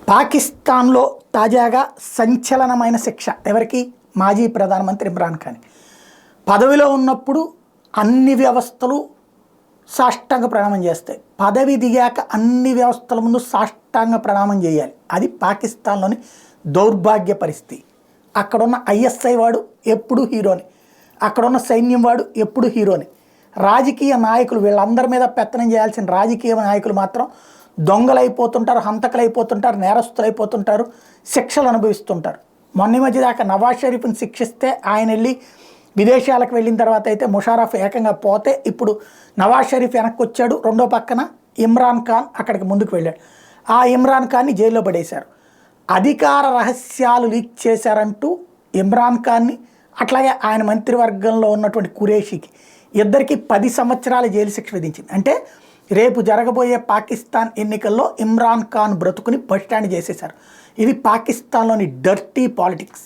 పాకిస్తాన్లో తాజాగా సంచలనమైన శిక్ష ఎవరికి? మాజీ ప్రధానమంత్రి ఇమ్రాన్ ఖాన్. పదవిలో ఉన్నప్పుడు అన్ని వ్యవస్థలు సాష్టాంగ ప్రణామం చేస్తాయి, పదవి దిగాక అన్ని వ్యవస్థల ముందు సాష్టాంగ ప్రణామం చేయాలి. అది పాకిస్తాన్లోని దౌర్భాగ్య పరిస్థితి. అక్కడున్న ఐఎస్ఐ వాడు ఎప్పుడు హీరోని, అక్కడున్న సైన్యం వాడు ఎప్పుడు హీరోని. రాజకీయ నాయకులు వీళ్ళందరి మీద పెత్తనం చేయాల్సిన రాజకీయ నాయకులు మాత్రం దొంగలైపోతుంటారు, హంతకులైపోతుంటారు, నేరస్తులైపోతుంటారు, శిక్షలు అనుభవిస్తుంటారు. మొన్న మధ్య దాకా నవాజ్ షరీఫ్ని శిక్షిస్తే ఆయన వెళ్ళి విదేశాలకు వెళ్ళిన తర్వాత అయితే ముషారఫ్ ఏకంగా పోతే ఇప్పుడు నవాజ్ షరీఫ్ వెనక్కి వచ్చాడు, రెండో పక్కన ఇమ్రాన్ ఖాన్ అక్కడికి ముందుకు వెళ్ళాడు. ఆ ఇమ్రాన్ ఖాన్ని జైల్లో పడేశారు. అధికార రహస్యాలు లీక్ చేశారంటూ ఇమ్రాన్ ఖాన్ని అట్లాగే ఆయన మంత్రివర్గంలో ఉన్నటువంటి ఖురేషీకి ఇద్దరికి 10 సంవత్సరాల జైలు శిక్ష విధించింది. అంటే రేపు జరగబోయే పాకిస్తాన్ ఎన్నికల్లో ఇమ్రాన్ ఖాన్ బ్రతుకుని బస్టాండ్ చేసేశారు. ఇది పాకిస్తాన్లోని డర్టీ పాలిటిక్స్.